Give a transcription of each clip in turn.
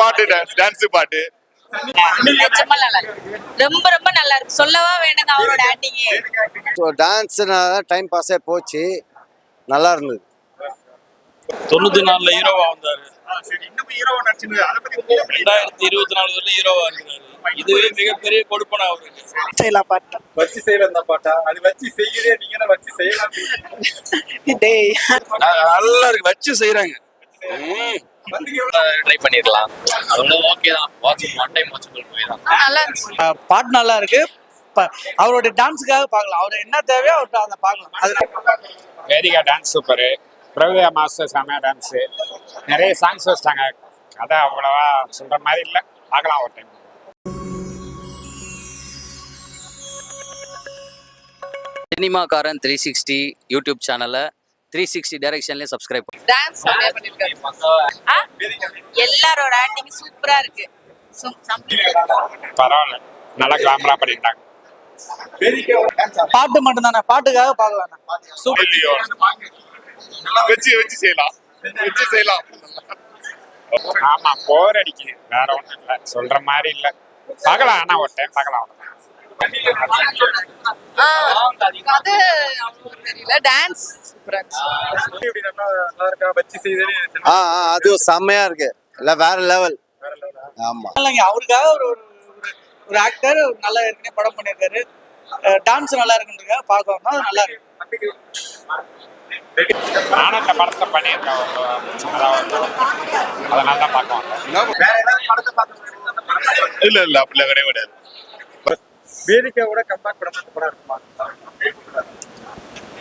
பாட்டு டான்ஸ் பாட்டு நிஜமா நல்லா இருக்கு. ரொம்ப ரொம்ப நல்லா இருக்கு. சொல்லவா வேணுங்க அவரோட ஆக்டிங். ஸோ டான்ஸ்னால டைம் பாஸே போச்சு, நல்லா இருந்தது. 94 ஹீரோவா வந்தாரு. 2024 வரல ஹீரோவா இருக்கிறாரு. இதுவே மிகப்பெரிய கொடுப்பனை அவருக்கு. செய்யலாம் பாட்டு. வச்சு செய்யல அந்த பாட்டா அது வச்சு செய்யறே நீங்க தான் வச்சு செய்யலாம். டேய் நல்லா இருக்கு, வச்சு செய்யறாங்க. ட்ரை பண்ணிடலாம். அது ஒன்றும் ஓகே தான். வாட்சிங் ஒன் டைம் வாட்சபிள் மூவி தான். நல்லா இருந்துச்சு. பாட்டு நல்லா இருக்கு. அவரோட டான்ஸுக்காக பார்க்கலாம். அவர் என்ன தேவையோ அவர்கிட்ட அதை பார்க்கலாம். அது வேதிகா டான்ஸ் சூப்பரு, பிரபுதா மாஸ்டர் செமையா டான்ஸு, நிறைய சாங்ஸ் வச்சிட்டாங்க. கதை அவ்வளவா சொல்ற மாதிரி இல்லை, பார்க்கலாம் ஒரு டைம். சினிமாக்காரன் 360 யூடியூப் சேனலை 360 டைரக்ஷன்லயே சப்ஸ்கிரைப் பண்ணுங்க. டான்ஸ் செமையா பண்ணிருக்காரு. எல்லாரோட ஆக்டிங் சூப்பரா இருக்கு. பரவாயில்ல, நல்லா கிளாமரா பண்ணிட்டாங்க. பாட்டு மட்டும் தானே, பாட்டுக்காக பார்க்கலாம். வச்சு செய்யலாம். ஆமா, போர் அடிக்குது, வேற ஒண்ணும் இல்லை, சொல்ற மாதிரி இல்லை. பார்க்கலாம், ஆனா ஒரு டைம் பார்க்கலாம். அது தெரியல. டான்ஸ் சூப்பரா இருந்துச்சு. அது செம்மையா இருக்கு, இல்லை வேற லெவல். ஆமா, இல்லைங்க, அவருக்காக ஒரு ஆக்டர் நல்லா ஏற்கனவே படம் பண்ணியிருக்காரு. டான்ஸ் நல்லா இருக்குன்றதுக்காக பார்க்கணும்னா அது நல்லா இருக்கு. நானும் இந்த படத்தை பண்ணியிருக்கேன், அதனால தான் பார்க்கலாம். இல்ல அப்படிலாம் கிடையாது. வேதிக்காவோட கம்பேர் பண்ண படம் இருக்குமா?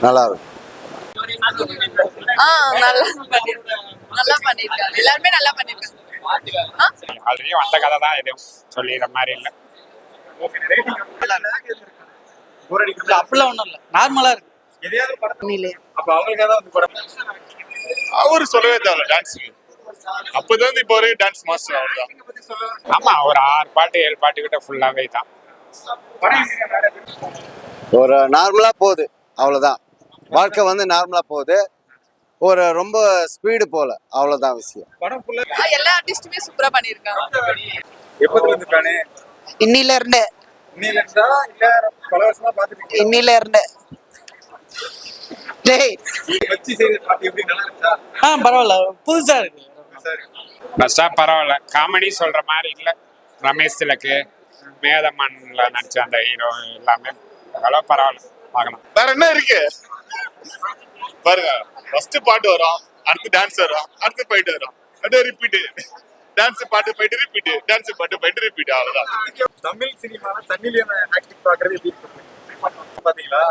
நல்லா இருக்கு. நல்லா பண்ணிருக்காங்க. எல்லாருமே நல்லா பண்ணிருக்காங்க. ஆல்ரெடி வந்த கதை தான், எதுவும் சொல்லிடுற மாதிரி இல்லை. அப்படிலாம் ஒன்றும் இல்லை, நார்மலா இருக்கு. எதையாவது படத்துல அப்ப அவங்களுக்காக தான் வந்து படம் அவரு சொல்லவே தேவையில்ல டான்ஸுக்கு. அப்பதான் இப்போ ஒரு டான்ஸ் மாஸ்டர் அவர்தான். ஆமா, ஒரு 6 பாட்டு 7 பாட்டு கிட்ட ஃபுல்லாவே தான். ஒரு நார்மலா போகுது, அவ்வளவுதான். வாழ்க்கை வந்து நார்மலா போகுது, ஒரு ரொம்ப ஸ்பீடு போல, அவ்வளவுதான் விஷயம். படம் ஃபுல்லா எல்லா ஆர்டிஸ்டுமே சூப்பரா பண்ணிருக்காங்க. எப்பத்துல இருந்து பிளானே? இன்னில இருந்து. இன்னில இருந்தா இல்ல பல வருஷமா பாத்துட்டு இன்னில இருந்து. டேய் வச்சு செய்யற பாட்டு எப்படி நல்லா இருக்கா? பரவாயில்ல, புதுசா இருக்கு. ஃபர்ஸ்டா பரவாயில்ல, காமெடி சொல்ற மாதிரி இல்லை. ரமேஷ் திலக்கு, மேதமன்ல நடிச்ச அந்த ஹீரோ எல்லாமே அவ்வளோ பரவாயில்ல, பார்க்கலாம். வேற என்ன இருக்கு பாருங்க. ஃபர்ஸ்ட் பாட்டு வரும், அடுத்து டான்ஸ் வரும், அடுத்து ஃபைட் வரும், அப்படியே ரிப்பீட். டான்ஸ் பாட்டு ஃபைட் ரிப்பீட், டான்ஸ் பாட்டு ஃபைட் ரிப்பீட், அவ்வளவுதான். தமிழ் சினிமால சன்னிலியோட ஆக்டிங் பார்க்கறது எப்படி இருக்கு பாத்தீங்களா?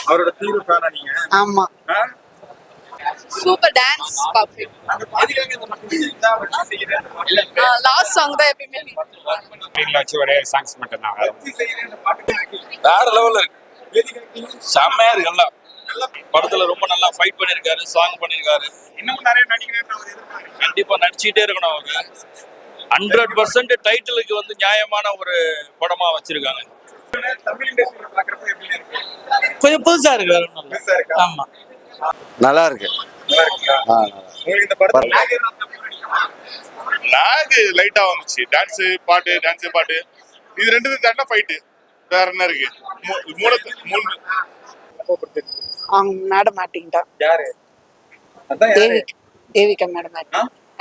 அவரோட தீவிர ஃபேனா நீங்க? ஆமா, சூப்பர் டான்ஸ் பாப்பேன். அந்த பாதிக்காக இந்த மட்டும் தான் வச்சு செய்யறது. லாஸ்ட் சாங் தான் எப்பவுமே வீட்டில் வச்சு ஒரே சாங்ஸ் மட்டும் தான். வச்சு செய்யற இந்த பாட்டு வேற லெவல்ல இருக்கு, வேதிகா செம்மையா இருக்கு. நல்லா படத்துல ரொம்ப நல்லா ஃபைட் பண்ணிருக்காரு, சாங் பண்ணிருக்காரு. இன்னும் நிறைய நடிகர்கள் கண்டிப்பா நடிச்சுட்டே இருக்கணும் அவரு. 100% டைட்டிலுக்கு வந்து நியாயமான ஒரு படமா வச்சிருக்காங்க. தமிழ் இண்டஸ்ட்ரியில பாக்குறப்ப எப்படி இருக்கு? கொஞ்சம் புதுசா இருக்கு, வேற ஒண்ணும் இல்ல. புதுசா இருக்கா? ஆமா, நல்லா இருக்கு. நல்லா இருக்கா? உங்களுக்கு இந்த படத்துல லாக் லைட்டா வந்துச்சு. டான்ஸ் பாட்டு இது ரெண்டு தாண்டா ஃபைட். வேற என்ன இருக்கு? மூணு மேடம் ஆக்டிங் தான். யாரு? அதான் யாரு? Devika madam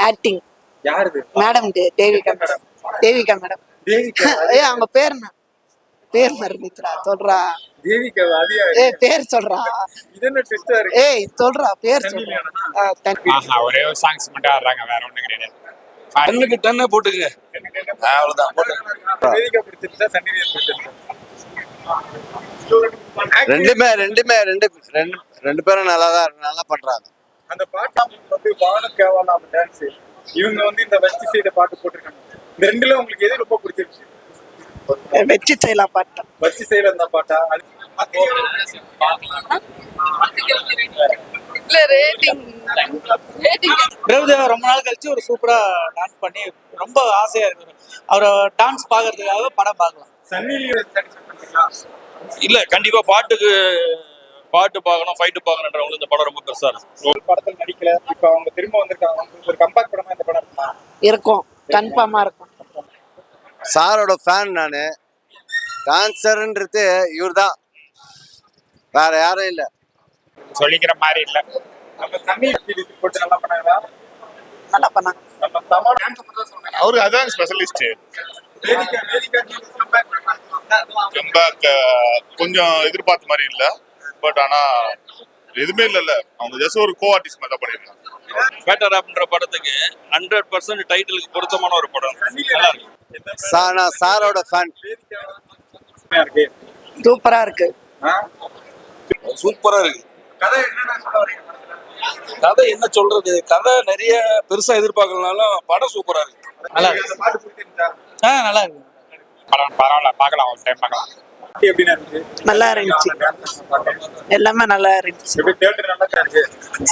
acting. யாரு இது? Madam Devika madam. தேவிகா. அவங்க பேர் என்ன? பேர் மறந்துச்சுடா, சொல்றா. தேவிகா அது யாரு? பேர் சொல்றா. இது என்ன ட்விஸ்டா இருக்கு? சொல்றா பேர் சொல்றா. ஆஹா, ஒரே ஒரு சாங்ஸ் மட்டும் ஆடுறாங்க, வேற ஒண்ணும் கிடையாது. கண்ணுக்கு டன்னு போட்டுங்க, அவ்வளவுதான் போட்டுங்க. வேதிகா பிடிச்சிருச்சா சன்னிலியன் பிடிச்சிருச்சா? ரெண்டு பேரும் நல்லா பண்றாங்க. அந்த பாட்டு வந்து வானம் கேவலாம் டான்ஸ், இவங்க வந்து இந்த வச்சு செய்த பாட்டு போட்டிருக்காங்க. இந்த ரெண்டுல உங்களுக்கு எது ரொம்ப பிடிச்சிருச்சு? வச்சு செய்யலாம் பாட்டு. வச்சு செய்யல அந்த பாட்டா? இல்ல ரேட்டிங் பிரபுதேவா ரொம்ப நாள் கழிச்சு ஒரு சூப்பரா டான்ஸ் பண்ணி ரொம்ப ஆசையா இருக்கு. அவரை டான்ஸ் பாக்குறதுக்காக படம் பார்க்கலாம். இல்ல கண்டிப்பா பாட்டு பார்க்கணும், ஃபைட்டு பார்க்கணுன்றவங்களுக்கு இந்த படம் ரொம்ப பெருசா இருக்கும். படத்தில் நடிக்கல, இப்ப அவங்க திரும்ப வந்திருக்காங்க. ஒரு கம்பேக் படமா இந்த படம் இருக்கும். கன்ஃபார்மா இருக்கும். சாரோட ஃபேன் நான். டான்சர்ன்றது இவர் தான், வேற யாரும் இல்லை. சொல்லிக்கிற மாதிரி இல்லை. நம்ம தமிழ் போட்டு நல்லா பண்ணாங்களா? நல்லா பண்ணாங்க. நம்ம தமிழ் அவரு அதான் ஸ்பெஷலிஸ்ட். வேதிகா கம்பேர் கம்பேக் கொஞ்சம் எதிர்பார்த்த மாதிரி இல்ல, பட் ஆனா எதுவுமே இல்ல, அவங்க ஜஸ்ட் ஒரு கோ ஆர்டிஸ்ட் மாதிரி தான் பண்ணிருக்காங்க. பேட்டர் அப்படின்ற படத்துக்கு 100% டைட்டிலுக்கு பொருத்தமான ஒரு படம். நல்லா இருக்கு. நான் சாரோட ஃபேன். இருக்கு. சூப்பரா இருக்கு. சூப்பரா இருக்கு. கதை என்னன்னு சொல்ல வரீங்க? கதை என்ன சொல்றது, கதை நிறைய பெருசா எதிர்பார்க்கலனாலும் படம் சூப்பரா இருக்கு. நல்லா அந்த பாட்டு பிடிச்சிருந்தா நல்லா இருக்கு. படம் பரவாயில்ல, பார்க்கலாம், ஒரு டைம் பார்க்கலாம். எப்படி இருந்துச்சு? நல்லா இருந்துச்சு. எல்லாமே நல்லா இருந்துச்சு. எப்படி தியேட்டர் நல்லா இருந்துச்சு?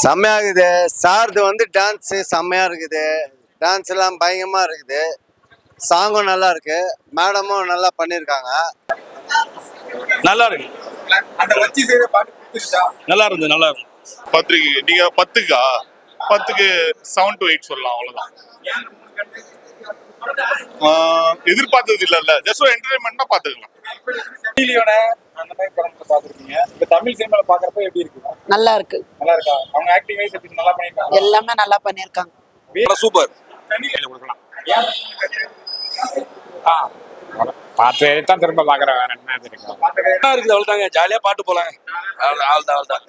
செம்மையா இருக்குது. சார்து வந்து டான்ஸ் செம்மையா இருக்குது. டான்ஸ் எல்லாம் பயங்கரமா இருக்குது. சாங்கும் நல்லா இருக்கு. மேடமும் நல்லா பண்ணியிருக்காங்க. நல்லா இருக்கு. அந்த வச்சு செய்த பாட்டு பிடிச்சிருந்தா? நல்லா இருந்து நல்லா இருக்கு. 10க்கு நீங்க 10க்கு 7 to 8 சொல்லலாம், அவ்வளவுதான். எதிர்பார்த்தது இல்ல, ஜஸ்ட் ஒரு என்டர்டைன்மெண்ட்னா பாத்துக்கலாம். டிலியோட அந்த மாதிரி படத்தை பார்த்துருக்கீங்க. இந்த தமிழ் சினிமால பாக்குறப்ப எப்படி இருக்கு? நல்லா இருக்கு. நல்லா இருக்கா? அவங்க ஆக்டிங் வைஸ் எப்படி நல்லா பண்ணிருக்காங்க? எல்லாமே நல்லா பண்ணிருக்காங்க. படம் சூப்பர். கொடுக்கலாம். பார்த்து தான் திரும்ப பார்க்குறேன், வேற என்ன இருக்கு. நல்லா இருக்குது, அவ்வளவுதாங்க. ஜாலியா பாட்டு போலாங்க. அவ்வளவுதான்.